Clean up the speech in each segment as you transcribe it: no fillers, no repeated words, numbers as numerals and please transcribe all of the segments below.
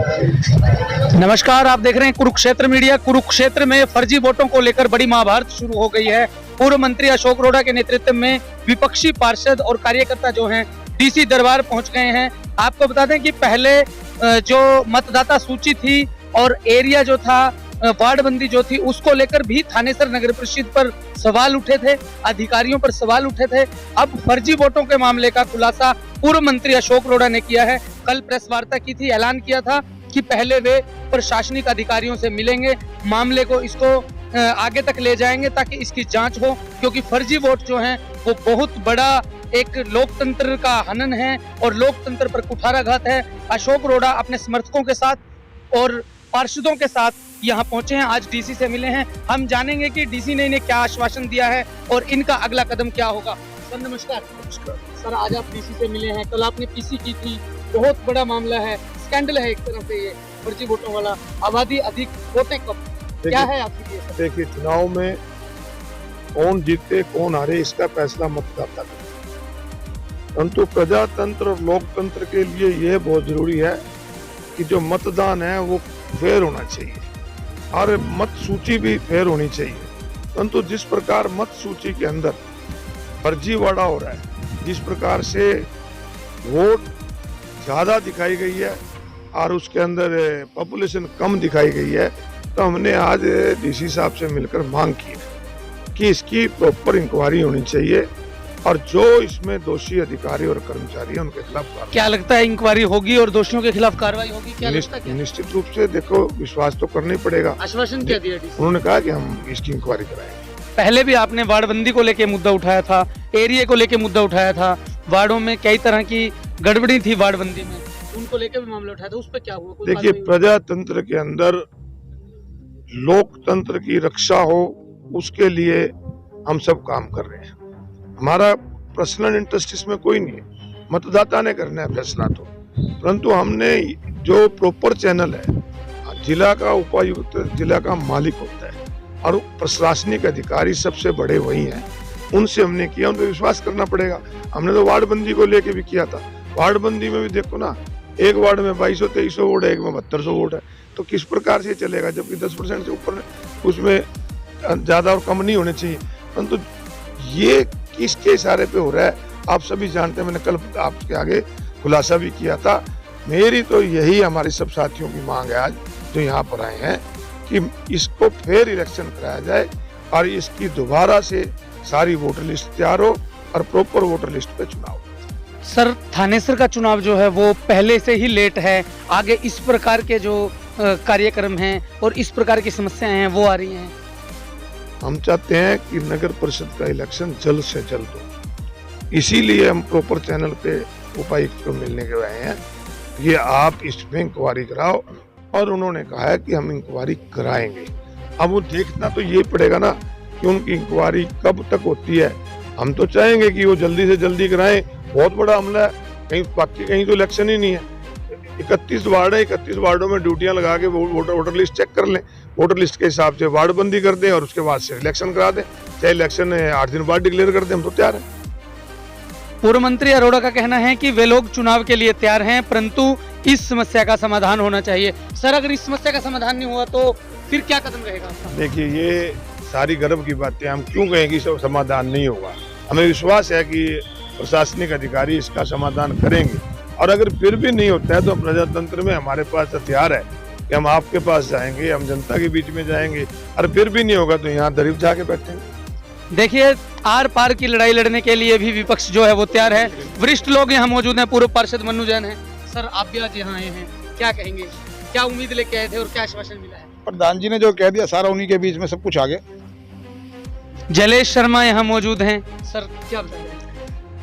नमस्कार, आप देख रहे हैं कुरुक्षेत्र मीडिया। कुरुक्षेत्र में फर्जी वोटों को लेकर बड़ी महाभारत शुरू हो गई है। पूर्व मंत्री अशोक रोड़ा के नेतृत्व में विपक्षी पार्षद और कार्यकर्ता जो हैं डीसी दरबार पहुंच गए हैं। आपको बता दें कि पहले जो मतदाता सूची थी और एरिया जो था, वार्ड बंदी जो थी, उसको लेकर भी थानेसर नगर परिषद पर सवाल उठे थे, अधिकारियों पर सवाल उठे थे। अब फर्जी वोटों के मामले का खुलासा पूर्व मंत्री अशोक रोड़ा ने किया है। कल प्रेस वार्ता की थी, ऐलान किया था कि पहले वे प्रशासनिक अधिकारियों से मिलेंगे, मामले को इसको आगे तक ले जाएंगे ताकि इसकी जांच हो, क्योंकि फर्जी वोट जो हैं वो बहुत बड़ा एक लोकतंत्र का हनन है और लोकतंत्र पर कुठाराघात है। अशोक रोड़ा अपने समर्थकों के साथ और पार्षदों के साथ यहाँ पहुंचे हैं, आज डीसी से मिले हैं। हम जानेंगे कि डीसी ने इन्हें क्या आश्वासन दिया है और इनका अगला कदम क्या होगा। सर नमस्कार। नमस्कार सर, आज आप डीसी से मिले हैं, कल आपने पीसी की थी, बहुत बड़ा मामला है, स्कैंडल है एक तरह से ये फर्जी वोटों वाला। आबादी अधिक, वोटें कम, क्या है आपकी? देखिए, चुनाव में कौन जीते कौन हारे इसका फैसला मतदाता करे, परंतु प्रजातंत्र और लोकतंत्र के लिए यह बहुत जरूरी है कि जो मतदान है वो फेयर होना चाहिए और मत सूची भी फेयर होनी चाहिए। परंतु जिस प्रकार मत सूची के अंदर फर्जीवाड़ा हो रहा है, जिस प्रकार से वोट ज्यादा दिखाई गई है और उसके अंदर पॉपुलेशन कम दिखाई गई है, तो हमने आज डीसी साहब से मिलकर मांग की है कि इसकी प्रॉपर इंक्वायरी होनी चाहिए और जो इसमें दोषी अधिकारी और कर्मचारी हैं उनके खिलाफ कार्रवाई। क्या लगता है इंक्वायरी होगी और दोषियों के खिलाफ कार्रवाई होगी? क्या लगता है? निश्चित रूप से देखो, विश्वास तो करना ही पड़ेगा। आश्वासन क्या दिया डीसी? उन्होंने कहा कि हम इसकी इंक्वायरी कराएंगे। पहले भी आपने वार्डबंदी को लेके मुद्दा उठाया था, एरिया को लेके मुद्दा उठाया था, वार्डों में कई तरह की गड़बड़ी थी वार्डबंदी में, उनको लेके भी मामला उठाया था, उस पर क्या हुआ? देखिए, प्रजातंत्र के अंदर लोकतंत्र की रक्षा हो, उसके लिए हम सब काम कर रहे हैं। हमारा पर्सनल इंटरेस्ट इसमें कोई नहीं है, मतदाता ने करना है फैसला तो, परंतु हमने जो प्रॉपर चैनल है, जिला का उपायुक्त जिला का मालिक होता है और प्रशासनिक अधिकारी सबसे बड़े वही हैं, उनसे हमने किया, उन पर विश्वास करना पड़ेगा। हमने तो वार्ड बंदी को लेके भी किया था। वार्ड बंदी में भी देखो ना, एक वार्ड में 2200-2300 वोट है, एक में 7200 वोट है, तो किस प्रकार से चलेगा? जबकि 10% से ऊपर उसमें ज्यादा और कम नहीं होने चाहिए। परंतु ये किसके इशारे पे हो रहा है आप सभी जानते हैं। मैंने कल आपके आगे खुलासा भी किया था। मेरी तो यही हमारी सब साथियों की मांग है आज जो यहाँ पर आए हैं कि इसको फेयर इलेक्शन कराया जाए और इसकी दोबारा से सारी वोटर लिस्ट तैयार हो और प्रॉपर वोटर लिस्ट पे चुनाव। सर, थानेसर का चुनाव जो है वो पहले से ही लेट है, आगे इस प्रकार के जो कार्यक्रम हैं और इस प्रकार की समस्याएं हैं वो आ रही हैं। हम चाहते हैं कि नगर परिषद का इलेक्शन जल्द से जल्द हो, इसीलिए हम प्रॉपर चैनल पे उपायुक्त को मिलने के आए हैं। ये आप इसमें इंक्वायरी कराओ, और उन्होंने कहा है कि हम इंक्वायरी कराएंगे। अब वो देखना तो ये पड़ेगा ना कि उनकी इंक्वायरी कब तक होती है। हम तो चाहेंगे कि वो जल्दी से जल्दी कराएं, बहुत बड़ा हमला है, कहीं बाकी कहीं तो इलेक्शन ही नहीं है। 31 वार्ड है, 31 वार्डों में ड्यूटियां लगा के वोटर लिस्ट चेक कर लें, वोटर लिस्ट के हिसाब से वार्ड बंदी कर दें और उसके बाद से इलेक्शन करा दें, चाहे इलेक्शन 8 दिन बाद डिक्लेयर कर दें, हम तो तैयार हैं। पूर्व मंत्री अरोड़ा का कहना है कि वे लोग चुनाव के लिए तैयार हैं, परंतु इस समस्या का समाधान होना चाहिए। सर, अगर इस समस्या का समाधान नहीं हुआ तो फिर क्या कदम रहेगा? देखिए, ये सारी गर्व की बातें हम क्यों कहें कि समाधान नहीं होगा। हमें विश्वास है कि प्रशासनिक अधिकारी इसका समाधान करेंगे, और अगर फिर भी नहीं होता है तो प्रजातंत्र में हमारे पास हथियार है कि हम आपके पास जाएंगे, हम जनता के बीच में जाएंगे, और फिर भी नहीं होगा तो यहाँ दरीब जाके बैठेंगे। देखिए, आर पार की लड़ाई लड़ने के लिए भी विपक्ष जो है वो तैयार है। वरिष्ठ लोग यहाँ मौजूद हैं, पूर्व पार्षद मन्नू जैन है। सर, आप भी आज यहाँ आए हैं, क्या कहेंगे? क्या उम्मीद लेके आए थे और क्या आश्वासन मिला है? प्रधान जी ने जो कह दिया सारा उन्हीं के बीच में सब कुछ आगे। जलेश शर्मा यहाँ मौजूद हैं। सर, क्या बताएंगे?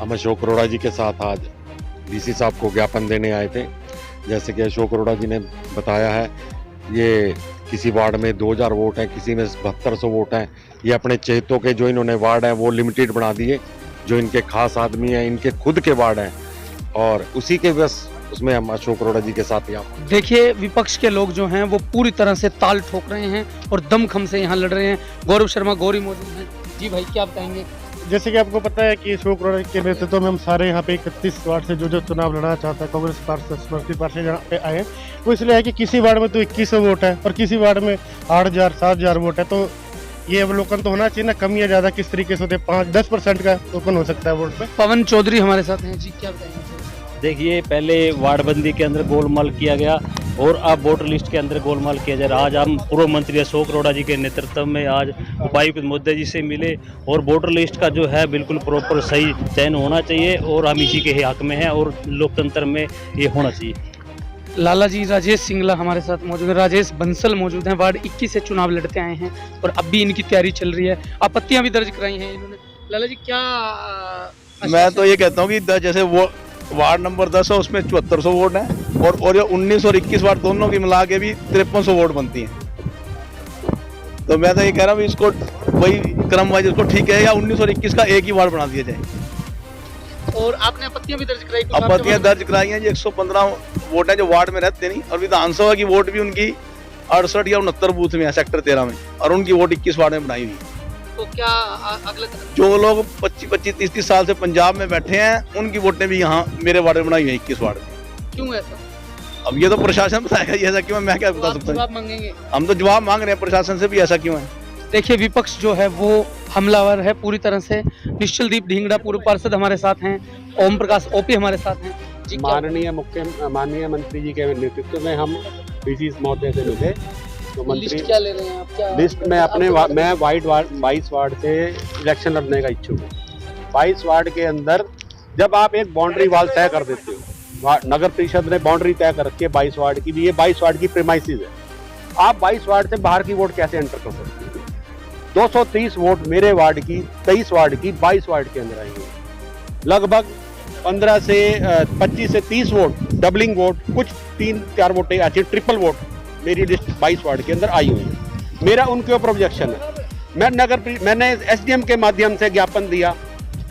हम अशोक रोड़ा जी के साथ आज डीसी साहब को ज्ञापन देने आए थे। जैसे कि अशोक रोड़ा जी ने बताया है, ये किसी वार्ड में 2000 वोट हैं, किसी में 7200 वोट हैं। ये अपने चेतों के जो इन्होंने वार्ड हैं वो लिमिटेड बना दिए, जो इनके खास आदमी हैं, इनके खुद के वार्ड हैं, और उसी के बस उसमें हम अशोक रोड़ा जी के साथ यहाँ। देखिए, विपक्ष के लोग जो हैं वो पूरी तरह से ताल ठोक रहे हैं और दमखम से यहाँ लड़ रहे हैं। गौरव शर्मा गौरी मौजूद हैं। जी भाई, क्या बताएंगे? जैसे कि आपको पता है कि अशोक अरोड़ा के नेतृत्व में हम सारे यहाँ पे 31 वार्ड से जो चुनाव लड़ना चाहता है कांग्रेस पार्षद यहाँ पे आए, वो इसलिए है कि किसी वार्ड में तो 2100 वोट है और किसी वार्ड में 8000 7000 वोट है। तो ये अवलोकन तो होना चाहिए ना, कम या ज़्यादा किस तरीके से होते हैं। 5-10% का ओपन हो सकता है वोट पे। पवन चौधरी हमारे साथ हैं जी, क्या बताएंगे? देखिए, पहले वार्डबंदी के अंदर गोलमाल किया गया और अब वोटर लिस्ट के अंदर गोलमाल किया जा रहा है। आज हम पूर्व मंत्री अशोक अरोड़ा जी के नेतृत्व में आज उपायुक्त मोदी जी से मिले और वोटर लिस्ट का जो है बिल्कुल प्रॉपर सही चयन होना चाहिए और हम इसी के हक में हैं और लोकतंत्र में ये होना चाहिए। लाला जी राजेश सिंगला हमारे साथ मौजूद है, राजेश बंसल मौजूद हैं, वार्ड 21 से चुनाव लड़ते आए हैं और अब भी इनकी तैयारी चल रही है। आपत्तियां भी दर्ज कराई हैं इन्होंने। लाला जी क्या मैं तो ये कहता हूँ कि जैसे वो वार्ड नंबर 10 है उसमें 7400 वोट है और ये 19 और 21 वार्ड दोनों की मिला के भी 5300 वोट बनती हैं। तो मैं तो ये कह रहा हूँ इसको वही क्रम वाइज इसको ठीक है या 19 और 21 का एक ही वार्ड बना दिया जाए। और आपने आपत्तियां भी दर्ज कराई? आपत्तियां दर्ज कराई हैं जी। 115 वोट हैं जो वार्ड में रहते नहीं और विधानसभा की वोट भी उनकी 68 या 69 बूथ में है सेक्टर 13 में और उनकी वोट 21 वार्ड में बनाई हुई है। तो क्या अगला जो लोग 25-30 साल से पंजाब में बैठे हैं उनकी वोटें भी यहाँ मेरे वार्ड में बनाई हुई है 21 वार्ड में। क्यों ऐसा? अब ये तो प्रशासन बताएगा ये ऐसा क्यों है, मैं क्या बता सकता हूँ। जवाब मांगेंगे? हम तो जवाब मांग रहे हैं प्रशासन से भी ऐसा क्यों है। देखिए, विपक्ष जो है वो हमलावर है पूरी तरह से। निश्चलदीप ढींगड़ा पूर्व पार्षद हमारे साथ हैं, ओम प्रकाश ओपी हमारे साथ हैं जी। माननीय मंत्री जी के नेतृत्व में हम डीसी महोदय से मिले तो मंत्री लिस्ट क्या ले रहे हैं आप? क्या लिस्ट में अपने मैं 22 वार्ड से इलेक्शन लड़ने का इच्छुक हूँ। 22 वार्ड के अंदर जब आप एक बाउंड्री वाल तय कर देते हो, नगर परिषद ने बाउंड्री तय कर रखी है 22 वार्ड की भी, ये 22 वार्ड की प्रीमाइसेस है। आप 22 वार्ड से बाहर की वोट कैसे एंटर कर सकते हो? 230 वोट मेरे वार्ड की 23 वार्ड की 22 वार्ड के अंदर आएंगे। लगभग 15 से 25 से 30 वोट डबलिंग वोट, कुछ 3-4 वोटें ऐसी ट्रिपल वोट मेरी लिस्ट 22 वार्ड के अंदर आई हुई है। मेरा उनके ऊपर ऑब्जेक्शन है। मैंने एसडीएम के माध्यम से ज्ञापन दिया,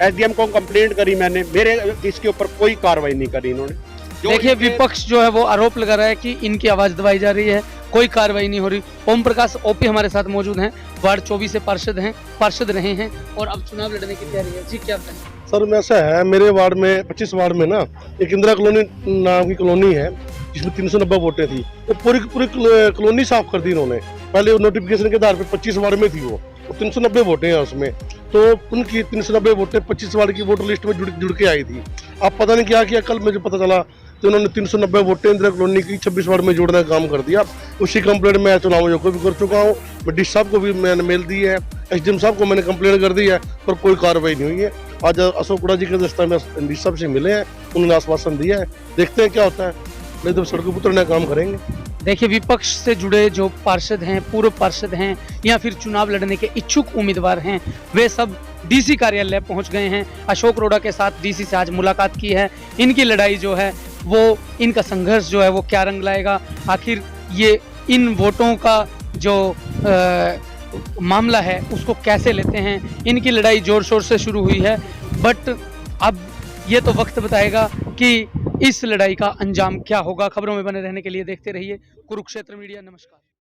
एसडीएम को कंप्लेंट करी मैंने, मेरे इसके ऊपर कोई कार्रवाई नहीं करी इन्होंने। देखिए, विपक्ष जो है वो आरोप लगा रहा है कि इनकी आवाज दबाई जा रही है, कोई कार्रवाई नहीं हो रही। ओम प्रकाश ओपी हमारे साथ मौजूद हैं, वार्ड 24 से पार्षद रहे हैं और अब चुनाव लड़ने की तैयारी है जी। क्या बताएं? सर में ऐसा है, मेरे वार्ड में 25 वार्ड में ना एक इंदिरा कॉलोनी नाम की कॉलोनी है जिसमें 390 वोटें थी। वो पूरी कॉलोनी साफ कर दी इन्होंने। पहले नोटिफिकेशन के आधार पर 25 वार्ड में थी वो 390 वोटें हैं उसमें, तो उनकी 390 वोटें 25 वार्ड की वोटर लिस्ट में जुड़ के आई थी। अब पता नहीं क्या किया, कल मुझे पता चला तो उन्होंने 390 वोटें इंदिरा कॉलोनी की 26 वार्ड में जोड़ने का काम कर दिया। उसी कंप्लेंट मैं चुनाव आयोग को भी कर चुका हूँ, मैं डी साहब को भी मैंने मेल दी है, एसडीएम साहब को मैंने कंप्लेंट कर दी है, पर कोई कार्रवाई नहीं हुई है। आज अशोक अरोड़ा जी के दस्ता में डी साहब से मिले हैं, उन्होंने आश्वासन दिया है, देखते हैं क्या होता है, नहीं तो सड़कों पर उतरने का काम करेंगे। देखिए, विपक्ष से जुड़े जो पार्षद हैं, पूर्व पार्षद हैं या फिर चुनाव लड़ने के इच्छुक उम्मीदवार हैं, वे सब डीसी कार्यालय पहुंच गए हैं। अशोक अरोड़ा के साथ डीसी से आज मुलाकात की है। इनकी लड़ाई जो है वो, इनका संघर्ष जो है वो क्या रंग लाएगा, आखिर ये इन वोटों का जो मामला है उसको कैसे लेते हैं। इनकी लड़ाई जोर शोर से शुरू हुई है, बट अब ये तो वक्त बताएगा कि इस लड़ाई का अंजाम क्या होगा। खबरों में बने रहने के लिए देखते रहिए कुरुक्षेत्र मीडिया। नमस्कार।